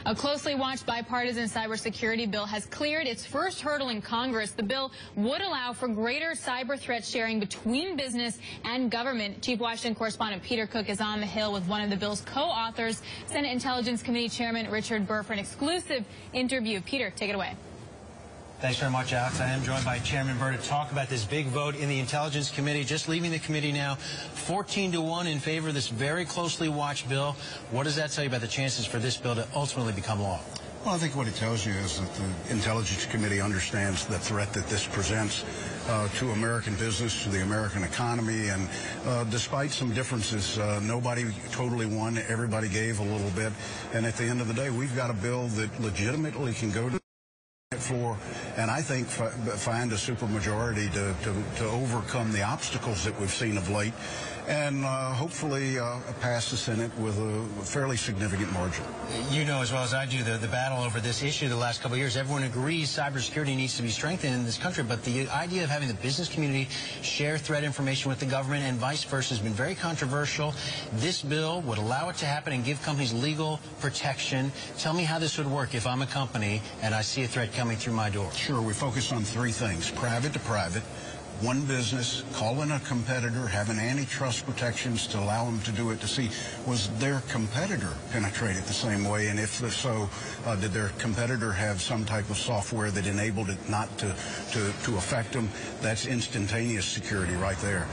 A closely watched bipartisan cybersecurity bill has cleared its first hurdle in Congress. The bill would allow for greater cyber threat sharing between business and government. Chief Washington correspondent Peter Cook is on the Hill with one of the bill's co-authors, Senate Intelligence Committee Chairman Richard Burr, for an exclusive interview. Peter, take it away. Thanks very much, Alex. I am joined by Chairman Burr to talk about this big vote in the Intelligence Committee. Just leaving the committee now, 14-1 in favor of this very closely watched bill. What does that tell you about the chances for this bill to ultimately become law? Well, I think what it tells you is that the Intelligence Committee understands the threat that this presents to American business, to the American economy, and despite some differences, nobody totally won. Everybody gave a little bit, and at the end of the day, we've got a bill that legitimately can go to floor, and I think find a supermajority to overcome the obstacles that we've seen of late, and hopefully pass the Senate with a fairly significant margin. You know as well as I do the battle over this issue the last couple of years. Everyone agrees cybersecurity needs to be strengthened in this country, but the idea of having the business community share threat information with the government and vice versa has been very controversial. This bill would allow it to happen and give companies legal protection. Tell me how this would work if I'm a company and I see a threat coming through my door. Sure, we focus on three things: private to private, one business calling a competitor, having antitrust protections to allow them to do it, to see was their competitor penetrated the same way, and if so, did their competitor have some type of software that enabled it not to affect them. That's instantaneous security right there.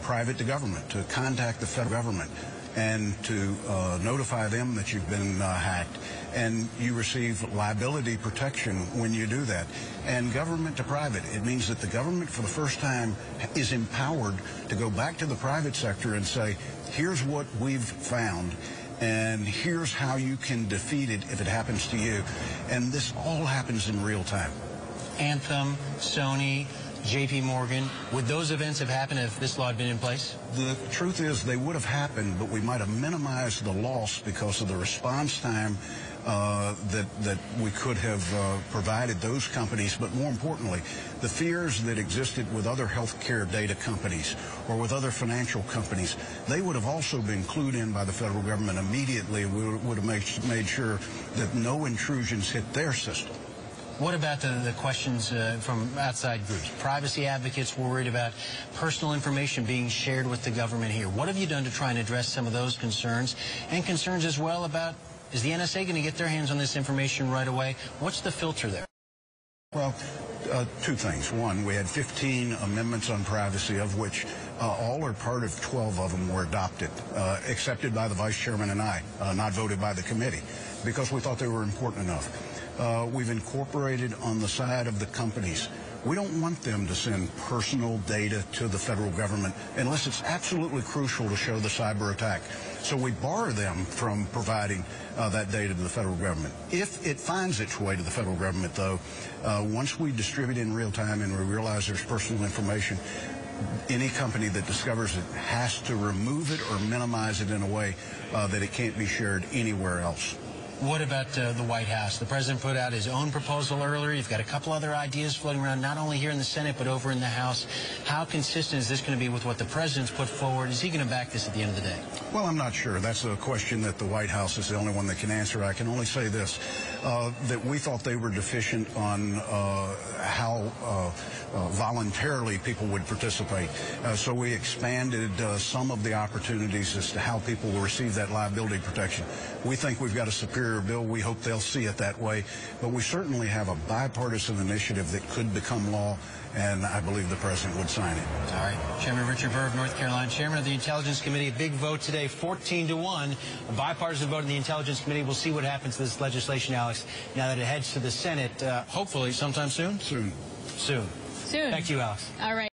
Private to government, to contact the federal government and to notify them that you've been hacked, and you receive liability protection when you do that. And government to private, it means that the government for the first time is empowered to go back to the private sector and say, here's what we've found, and here's how you can defeat it if it happens to you. And this all happens in real time. Anthem, Sony, J.P. Morgan, would those events have happened if this law had been in place? The truth is they would have happened, but we might have minimized the loss because of the response time that we could have provided those companies. But more importantly, the fears that existed with other healthcare data companies or with other financial companies, they would have also been clued in by the federal government immediately. We would have made sure that no intrusions hit their system. What about the questions from outside groups? Privacy advocates worried about personal information being shared with the government here. What have you done to try and address some of those concerns? And concerns as well about, is the NSA going to get their hands on this information right away? What's the filter there? Well, two things. One, we had 15 amendments on privacy, of which all or part of 12 of them were adopted, accepted by the Vice Chairman and I, not voted by the committee, because we thought they were important enough. We've incorporated on the side of the companies. We don't want them to send personal data to the federal government unless it's absolutely crucial to show the cyber attack. So we bar them from providing that data to the federal government. If it finds its way to the federal government, though, once we distribute it in real time and we realize there's personal information, any company that discovers it has to remove it or minimize it in a way that it can't be shared anywhere else. What about the White House? The president put out his own proposal earlier. You've got a couple other ideas floating around, not only here in the Senate, but over in the House. How consistent is this going to be with what the president's put forward? Is he going to back this at the end of the day? Well, I'm not sure. That's a question that the White House is the only one that can answer. I can only say this, that we thought they were deficient on how voluntarily people would participate. So we expanded some of the opportunities as to how people will receive that liability protection. We think we've got a superior bill. We hope they'll see it that way. But we certainly have a bipartisan initiative that could become law, and I believe the president would sign it. All right. Chairman Richard Burr of North Carolina, Chairman of the Intelligence Committee. A big vote today, 14-1. A bipartisan vote in the Intelligence Committee. We'll see what happens to this legislation, Alex, now that it heads to the Senate, hopefully sometime soon? Soon. Soon. Soon. Back to you, Alex. All right.